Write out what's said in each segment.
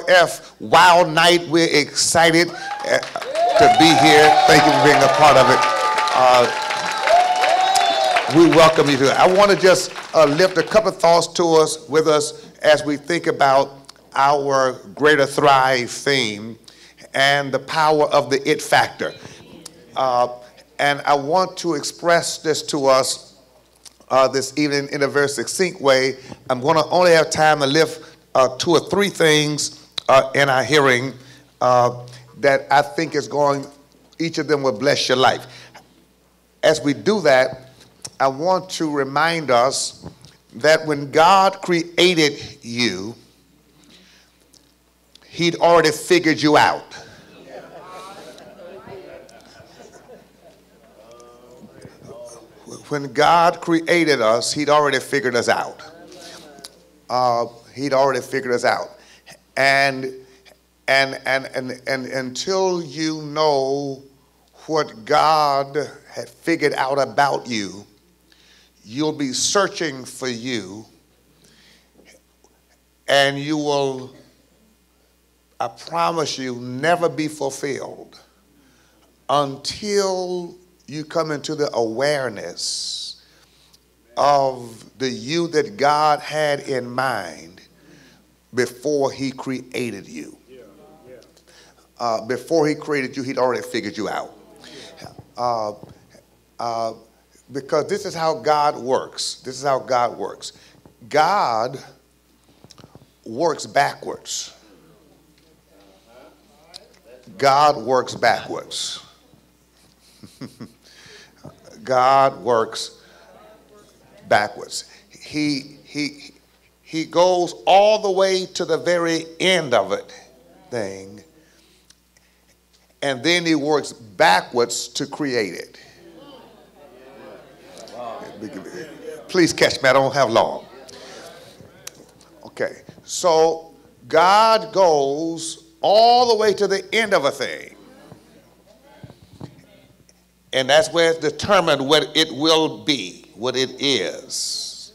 LF Wild Night. We're excited to be here. Thank you for being a part of it. We welcome you to it. I want to just lift a couple of thoughts to us with us as we think about our Greater Thrive theme and the power of the it factor. And I want to express this to us this evening in a very succinct way. I'm going to only have time to lift 2 or 3 things in our hearing that I think is going, each of them will bless your life. As we do that, I want to remind us that when God created you, He'd already figured you out. When God created us, He'd already figured us out. He'd already figured us out. And until you know what God had figured out about you, you'll be searching for you, and you will, I promise you, never be fulfilled until you come into the awareness of the you that God had in mind before He created you. Before He created you, He'd already figured you out. Because this is how God works. This is how God works. God works backwards. God works backwards. God works backwards. He goes all the way to the very end of it thing, and then He works backwards to create it. Please catch me, I don't have long. Okay, so God goes all the way to the end of a thing. And that's where it's determined what it will be, what it is.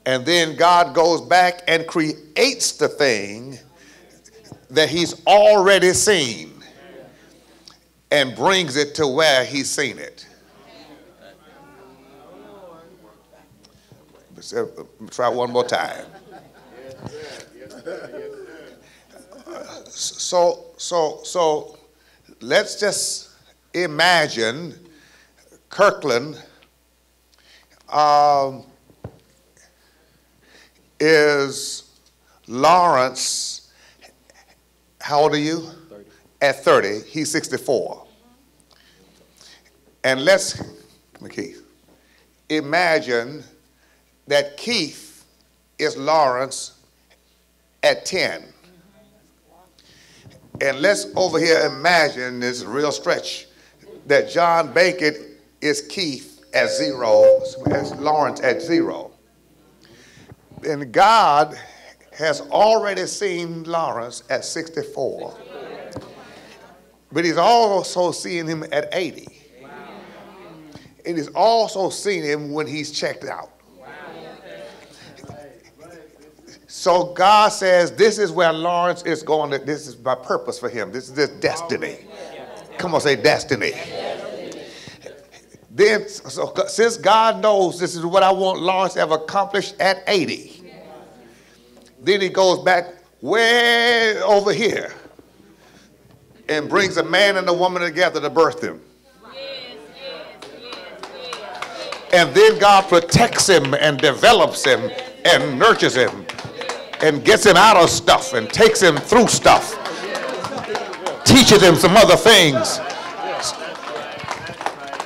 And then God goes back and creates the thing that He's already seen and brings it to where He's seen it. Try one more time. So let's just imagine Kirkland is Lawrence. How old are you? 30. At 30, he's 64. And let's, Keith, imagine that Keith is Lawrence at 10. And let's over here imagine this real stretch that John Bacon is Keith at 0, as Lawrence at 0. And God has already seen Lawrence at 64. But He's also seeing him at 80. And He's also seen him when he's checked out. So God says, this is where Lawrence is going. This is my purpose for him. This is his destiny. Come on, say destiny. Then, so since God knows this is what I want Lawrence to have accomplished at 80, then He goes back way over here and brings a man and a woman together to birth them. And then God protects him and develops him and nurtures him and gets him out of stuff and takes him through stuff, teaches him some other things,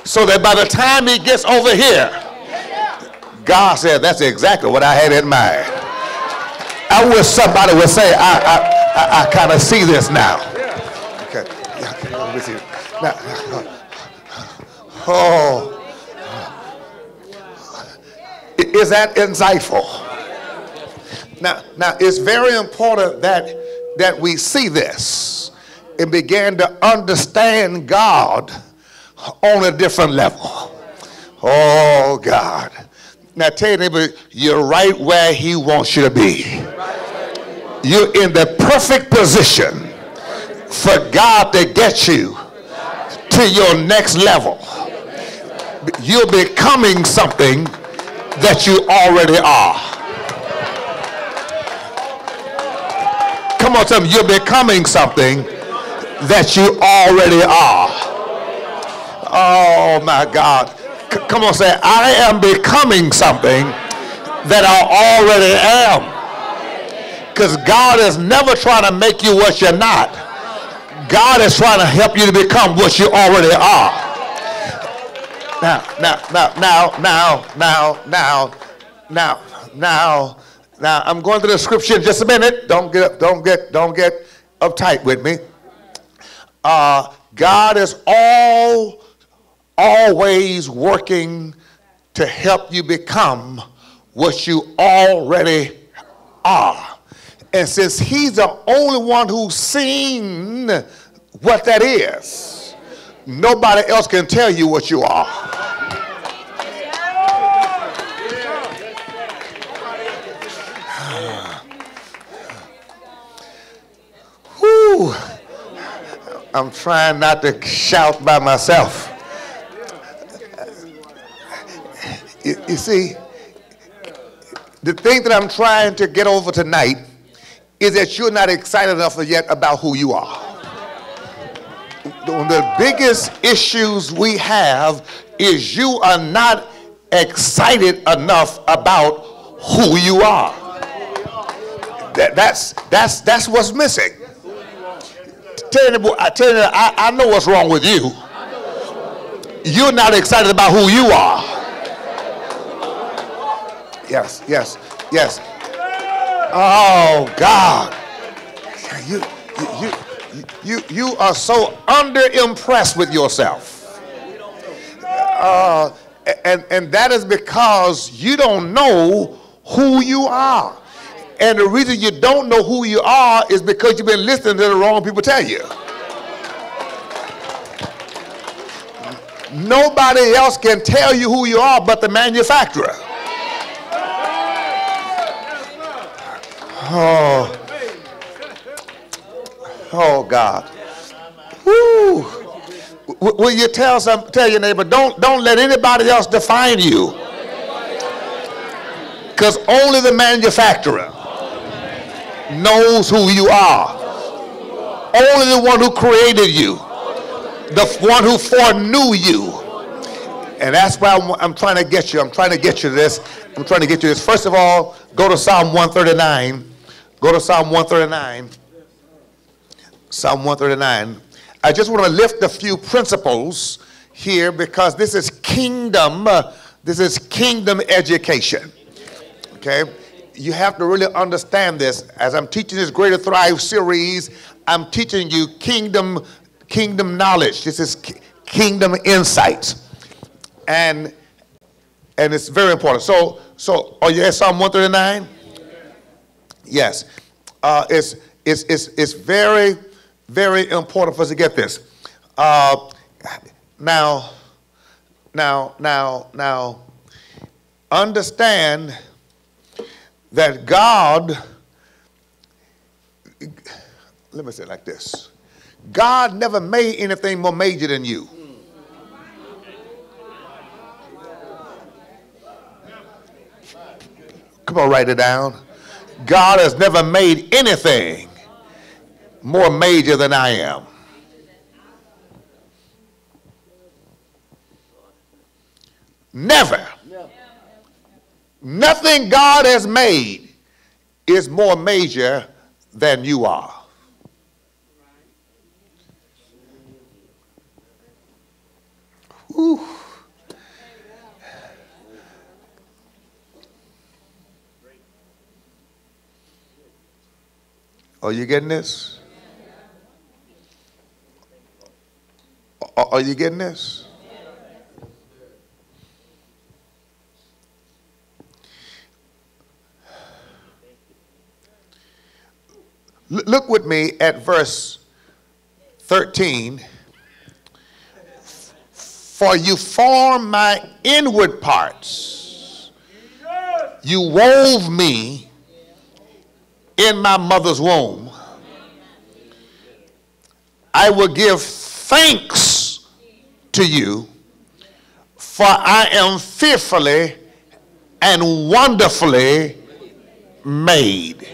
so that by the time he gets over here, God said, that's exactly what I had in mind. I wish somebody would say, I kind of see this now. Okay. Let me see. Now, oh, is that insightful? Now, it's very important that we see this and begin to understand God on a different level. Oh, God. Now, tell your neighbor, you're right where He wants you to be. You're in the perfect position for God to get you to your next level. You're becoming something that you already are. Come on, tell me, you're becoming something that you already are. Oh my God. Come on, say, I am becoming something that I already am. Because God is never trying to make you what you're not. God is trying to help you to become what you already are. Now, I'm going to the scripture in just a minute. Don't get uptight with me. God is always working to help you become what you already are. And since he's the only one who's seen what that is, nobody else can tell you what you are. Whew. I'm trying not to shout by myself. You see, the thing that I'm trying to get over tonight is that you're not excited enough yet about who you are. One of the biggest issues we have is you are not excited enough about who you are. That's what's missing. I know what's wrong with you. You're not excited about who you are. Yes. Oh God, you are so underimpressed with yourself, and that is because you don't know who you are. And the reason you don't know who you are is because you've been listening to the wrong people tell you. Nobody else can tell you who you are but the manufacturer. Oh God. Woo. Will you tell your neighbor, don't let anybody else define you. Because only the manufacturer knows who you are. Only the one who created you. The one who foreknew you. And that's why I'm trying to get you. I'm trying to get you this. First of all, go to Psalm 139. Go to Psalm 139. Psalm 139. I just want to lift a few principles here because this is kingdom education. Okay? You have to really understand this. As I'm teaching this Greater Thrive series, I'm teaching you kingdom knowledge. This is kingdom insights. And it's very important. So are you at Psalm 139? Yes. It's very, very important for us to get this. Now, understand that God, let me say it like this. God never made anything more major than you. Come on, write it down. God has never made anything more major than I am. Never. Nothing God has made is more major than you are. Whew. Are you getting this? Are you getting this? Look with me at verse 13. For you formed my inward parts. You wove me in my mother's womb, I will give thanks to you, for I am fearfully and wonderfully made.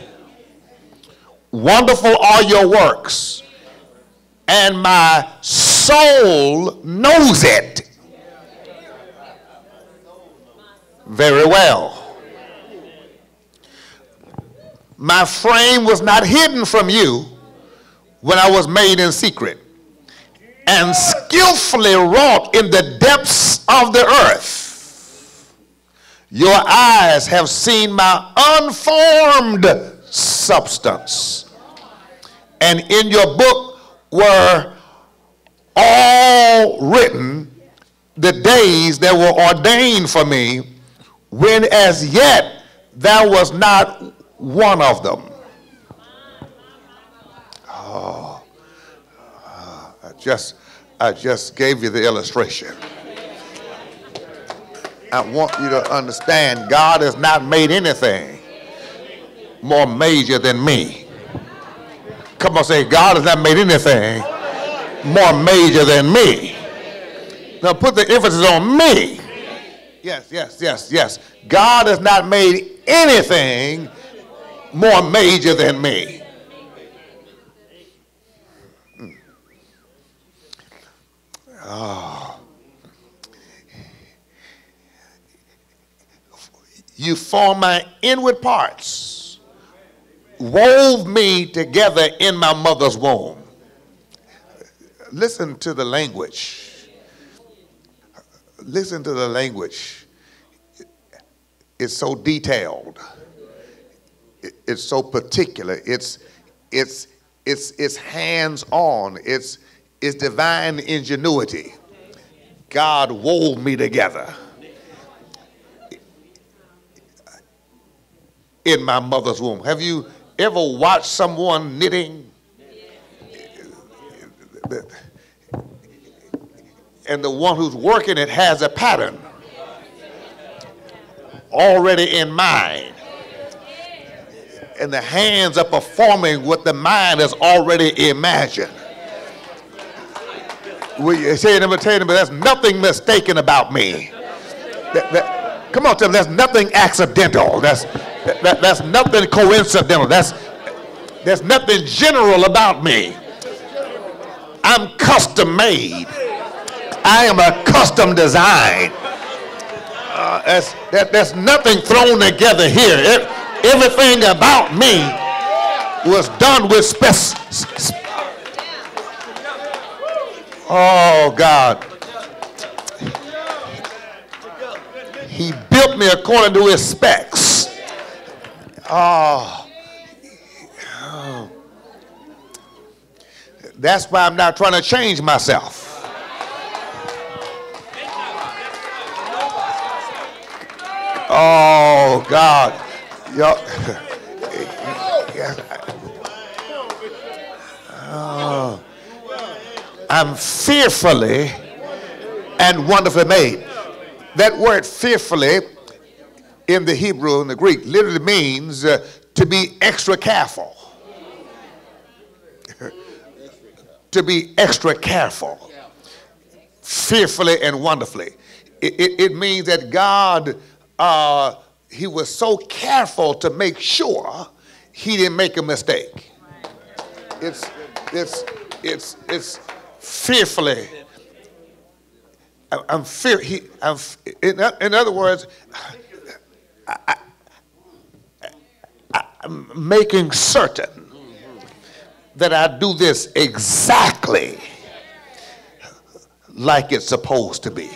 Wonderful are your works, and my soul knows it very well. My frame was not hidden from you when I was made in secret and skillfully wrought in the depths of the earth. Your eyes have seen my unformed substance, and in your book were all written the days that were ordained for me, when as yet there was not one of them. Oh, I just gave you the illustration. I want you to understand, God has not made anything more major than me. Come on, say, God has not made anything more major than me. Now put the emphasis on me. Yes, yes, yes, yes. God has not made anything more major than me. Oh. You formed my inward parts, wove me together in my mother's womb. Listen to the language. Listen to the language. It's so detailed. It's so particular. It's hands-on. It's divine ingenuity. God wove me together in my mother's womb. Have you ever watched someone knitting? And the one who's working it has a pattern already in mind. And the hands are performing what the mind has already imagined. We say to but there's nothing mistaken about me. Come on, tell me, there's nothing accidental. That's nothing coincidental. There's nothing general about me. I'm custom made. I am a custom design. There's nothing thrown together here. Everything about me was done with oh, God. He built me according to his specs. Oh. That's why I'm not trying to change myself. Oh, God. Oh. I'm fearfully and wonderfully made. That word fearfully in the Hebrew and the Greek literally means to be extra careful. To be extra careful. Fearfully and wonderfully. It means that God, he was so careful to make sure he didn't make a mistake. It's fearfully. In other words, I'm making certain that I do this exactly like it's supposed to be.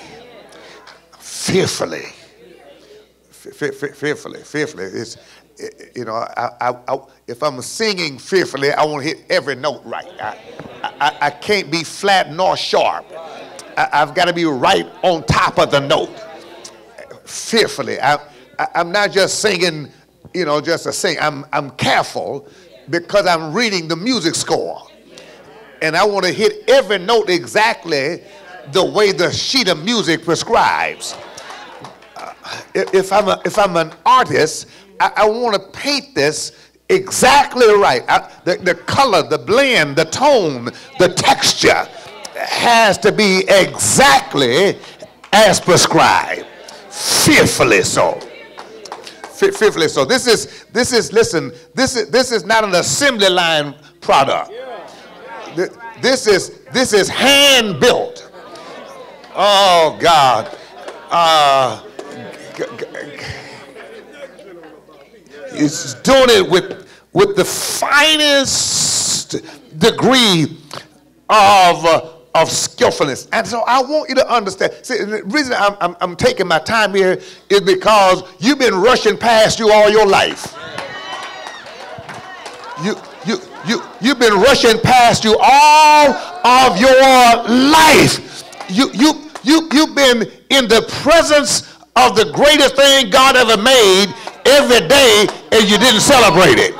Fearfully. It's, you know, if I'm singing fearfully, I want to hit every note right. I can't be flat nor sharp. I've got to be right on top of the note. Fearfully. I'm not just singing, you know, just to sing. I'm careful because I'm reading the music score. And I want to hit every note exactly the way the sheet of music prescribes. If I'm an artist, I want to paint this exactly right. The color, the blend, the tone, the texture has to be exactly as prescribed. Fearfully so. Fearfully so. This is not an assembly line product. This is hand built. Oh God. It's doing it with the finest degree of skillfulness. And so I want you to understand. See, the reason I'm taking my time here is because you've been rushing past you all your life. You've been rushing past you all of your life. You've been in the presence of the greatest thing God ever made every day, and you didn't celebrate it.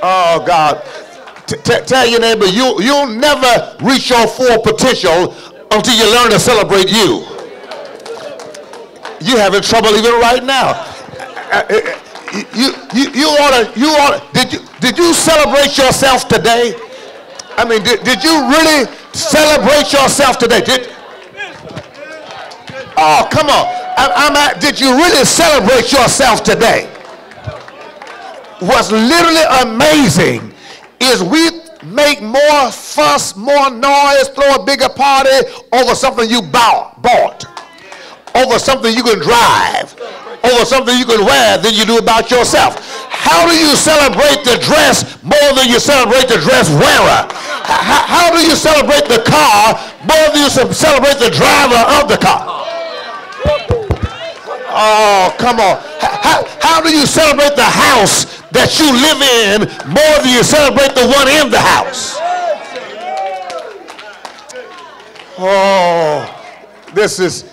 Oh God. Tell your neighbor, you'll never reach your full potential until you learn to celebrate you. You're having trouble even right now. You ought to, did you celebrate yourself today? I mean, did you really celebrate yourself today? Oh, come on. Did you really celebrate yourself today? What's literally amazing is we make more fuss, more noise, throw a bigger party over something you bought, over something you can drive, over something you can wear than you do about yourself. How do you celebrate the dress more than you celebrate the dress wearer? How do you celebrate the car more than you celebrate the driver of the car? Oh, come on. How do you celebrate the house that you live in more than you celebrate the one in the house? Oh, this is,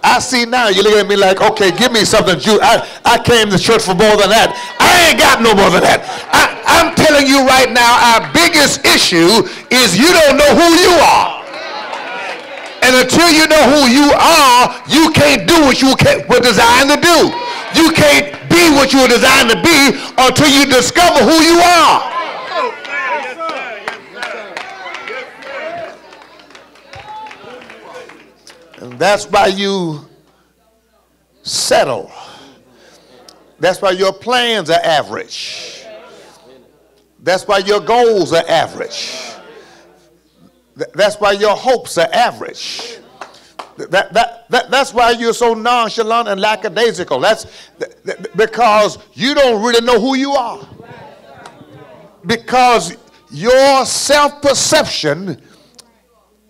I see now you're looking at me like, okay, give me something. I came to church for more than that. I ain't got no more than that. I'm telling you right now, our biggest issue is you don't know who you are. And until you know who you are, you can't do what you were designed to do. You can't be what you were designed to be until you discover who you are. And that's why you settle. That's why your plans are average. That's why your goals are average. That's why your hopes are average. That's why you're so nonchalant and lackadaisical. That's because you don't really know who you are. Because your self-perception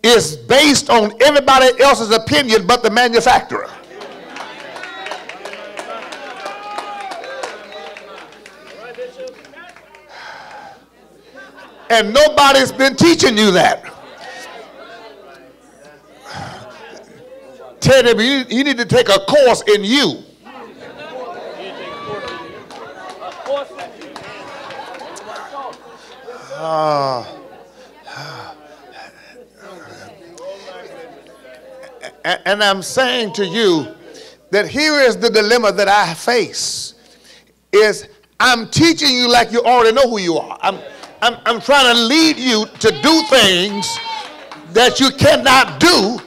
is based on everybody else's opinion but the manufacturer. And nobody's been teaching you that. Tell them you need to take a course in you. And I'm saying to you that here is the dilemma that I face. Is I'm teaching you like you already know who you are. I'm trying to lead you to do things that you cannot do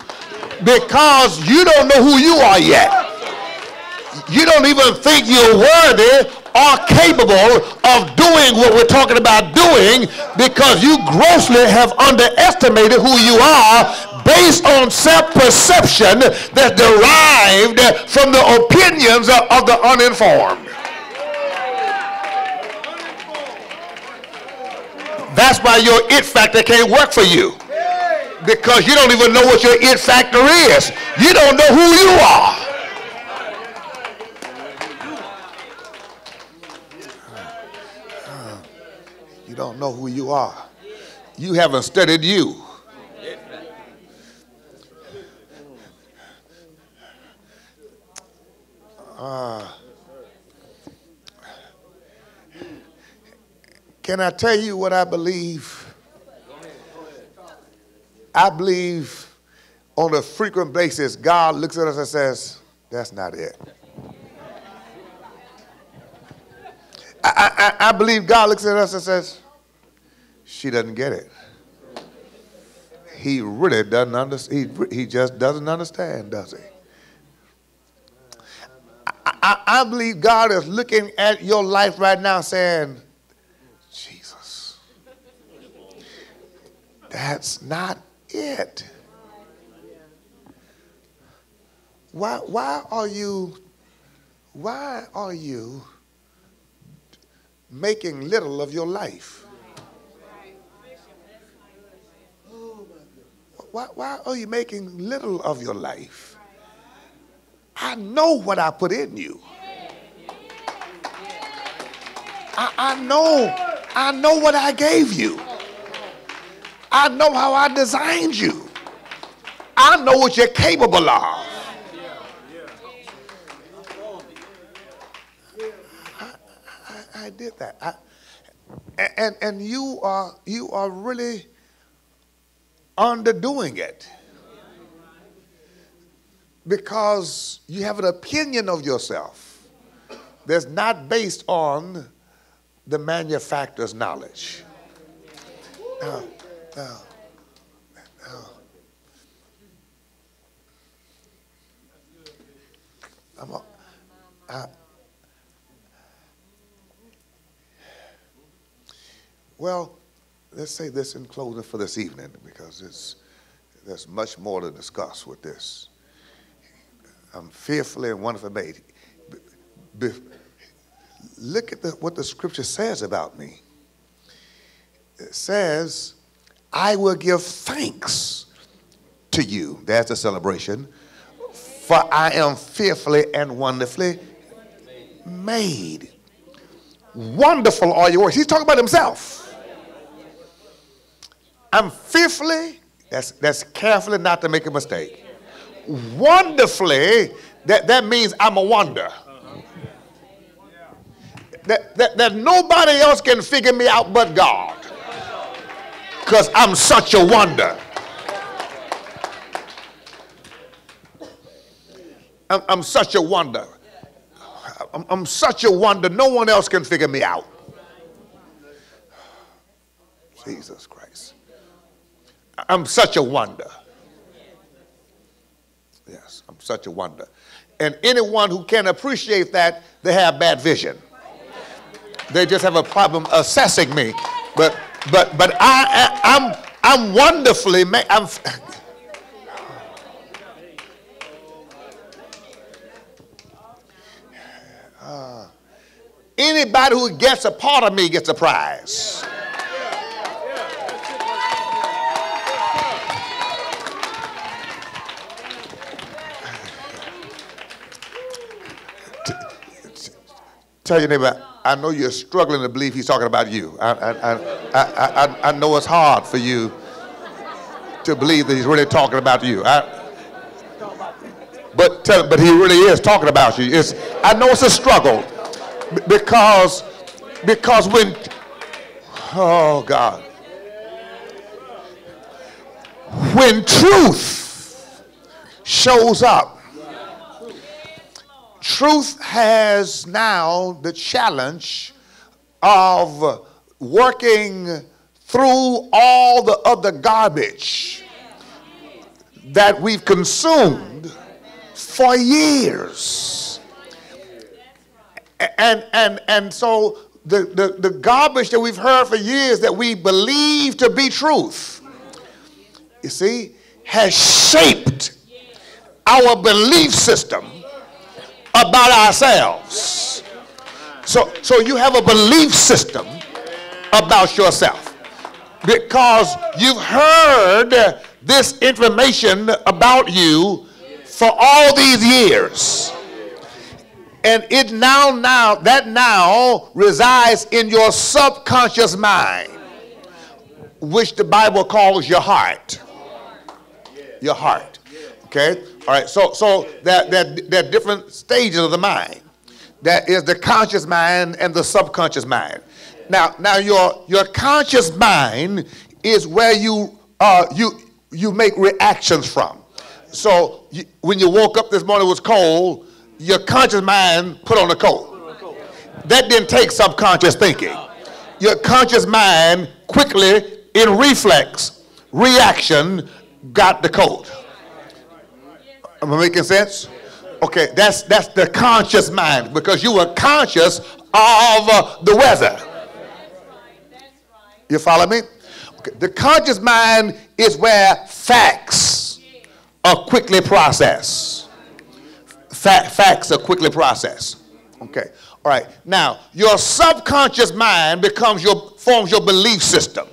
because you don't know who you are yet. You don't even think you're worthy or capable of doing what we're talking about doing because you grossly have underestimated who you are based on self-perception that's derived from the opinions of the uninformed. That's why your it factor can't work for you. Because you don't even know what your it factor is. You don't know who you are. You don't know who you are. You haven't studied you. Can I tell you what I believe? I believe on a frequent basis, God looks at us and says, that's not it. I believe God looks at us and says, she doesn't get it. He really doesn't understand. He just doesn't understand, does he? I believe God is looking at your life right now saying, Jesus, that's not it. Why are you making little of your life? Why are you making little of your life? I know what I put in you. I know what I gave you. I know how I designed you. I know what you're capable of. I did that. And you are really underdoing it because you have an opinion of yourself that's not based on the manufacturer's knowledge. Well, let's say this in closing for this evening, because there's much more to discuss with this. I'm fearfully and wonderfully made. Look at what the scripture says about me. It says, I will give thanks to you. That's a celebration. For I am fearfully and wonderfully made. Wonderful are your works. He's talking about himself. I'm fearfully, that's carefully not to make a mistake. Wonderfully, that means I'm a wonder. That nobody else can figure me out but God. Because I'm such a wonder. I'm such a wonder. I'm such a wonder. No one else can figure me out. Jesus Christ. I'm such a wonder. Yes, I'm such a wonder. And anyone who can appreciate that, they have bad vision. They just have a problem assessing me. But I'm wonderfully made. Anybody who gets a part of me gets a prize. Tell your neighbor, I know you're struggling to believe he's talking about you. I know it's hard for you to believe that he's really talking about you. But he really is talking about you. I know it's a struggle because when, oh God, when truth shows up, truth has now the challenge of working through all the other garbage that we've consumed for years. And so the garbage that we've heard for years that we believe to be truth, you see, has shaped our belief system about ourselves. So you have a belief system about yourself because you've heard this information about you for all these years. And it now resides in your subconscious mind, which the Bible calls your heart. Your heart. Okay? All right, so there are different stages of the mind. There is the conscious mind and the subconscious mind. Now your conscious mind is where you make reactions from. So when you woke up this morning, it was cold, your conscious mind put on a coat. That didn't take subconscious thinking. Your conscious mind quickly, in reflex, reaction, got the code. Am I making sense? Okay, that's the conscious mind, because you were conscious of the weather. You follow me? Okay. The conscious mind is where facts are quickly processed. Facts are quickly processed. Okay. All right. Now, your subconscious mind forms your belief system.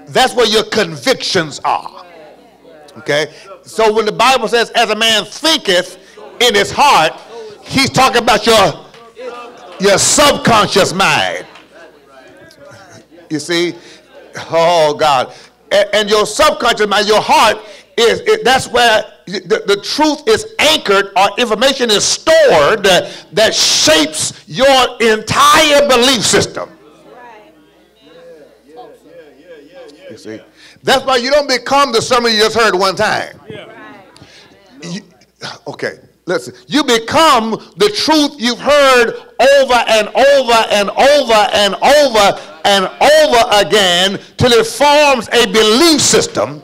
That's where your convictions are. Okay. So when the Bible says, as a man thinketh in his heart, he's talking about your subconscious mind. You see? Oh, God. And your subconscious mind, your heart, that's where the truth is anchored, or information is stored that shapes your entire belief system. You see? That's why you don't become the sermon you just heard one time. Okay. Listen, you become the truth you've heard over and over and over and over and over again till it forms a belief system.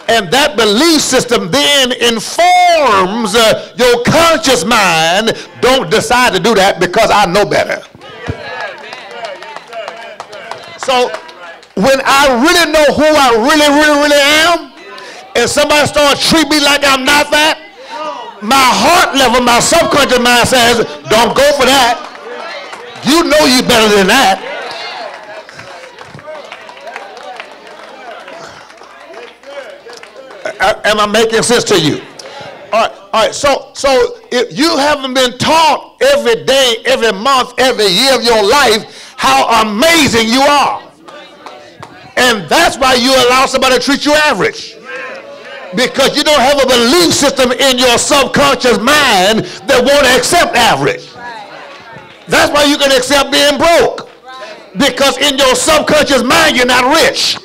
And that belief system then informs your conscious mind. Don't decide to do that because I know better. So when I really know who I really am, and somebody starts treating me like I'm not that, my heart level, my subconscious mind says, don't go for that. You know you better than that. Am I making sense to you? All right. So if you haven't been taught every day, every month, every year of your life how amazing you are, and that's why you allow somebody to treat you average. Because you don't have a belief system in your subconscious mind that won't accept average. That's why you can accept being broke. Because in your subconscious mind, you're not rich.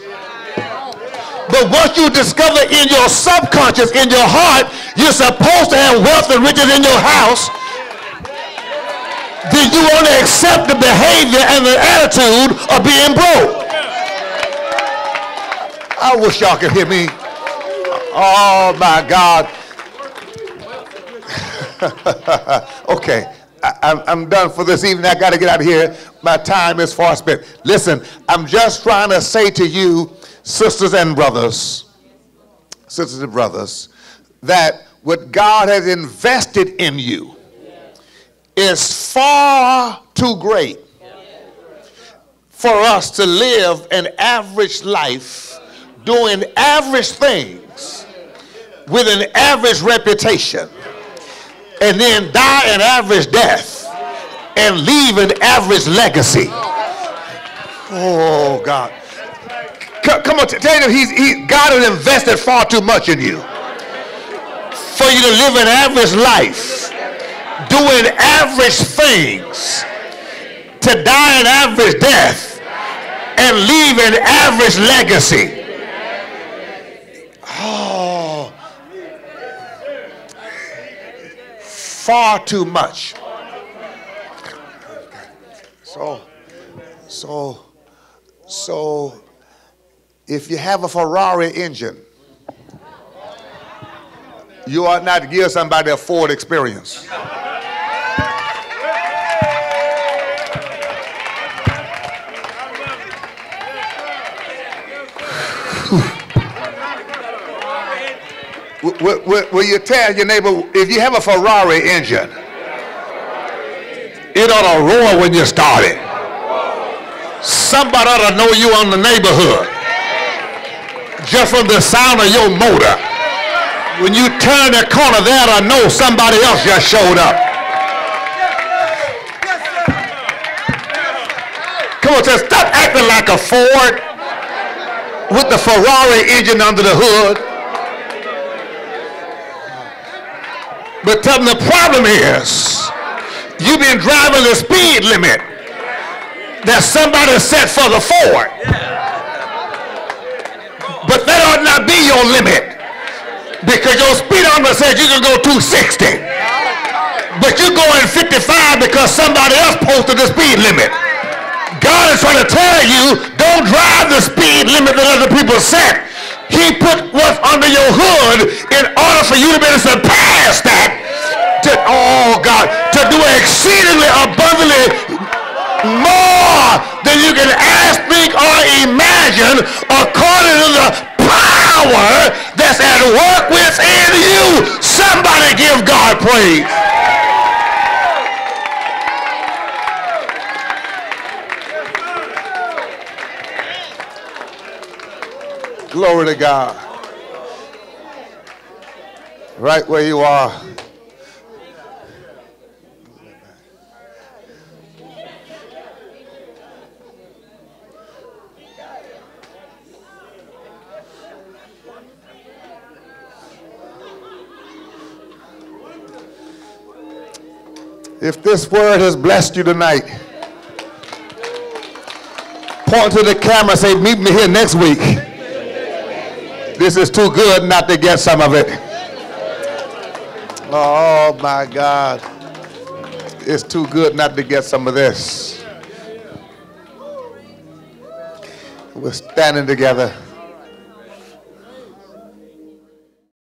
But once you discover in your subconscious, in your heart, you're supposed to have wealth and riches in your house, then you want to accept the behavior and the attitude of being broke. I wish y'all could hear me. Oh, my God. Okay, I'm done for this evening. I got to get out of here. My time is far spent. Listen, I'm just trying to say to you, sisters and brothers, that what God has invested in you is far too great for us to live an average life doing average things with an average reputation and then die an average death and leave an average legacy. Oh, God. Come on, tell him God has invested far too much in you for you to live an average life, doing average things, to die an average death and leave an average legacy. Oh, far too much. So if you have a Ferrari engine, you ought not to give somebody a Ford experience. Will you tell your neighbor, if you have a Ferrari engine, it ought to roar when you start it. Somebody ought to know you on the neighborhood just from the sound of your motor. When you turn the corner, they ought to know somebody else just showed up. Come on, just stop acting like a Ford with the Ferrari engine under the hood. But tell them the problem is you've been driving the speed limit that somebody set for the Ford. But that ought not be your limit, because your speedometer says you can go 260. but you're going 55 because somebody else posted the speed limit. God is trying to tell you, don't drive the speed limit that other people set. He put what's under your hood in order for you to be able to surpass that. Oh God, to do exceedingly abundantly more than you can ask, think, or imagine, according to the power that's at work within you. Somebody give God praise. Glory to God. Right where you are. If this word has blessed you tonight, point to the camera and say, meet me here next week. This is too good not to get some of it. Oh my God. It's too good not to get some of this. We're standing together.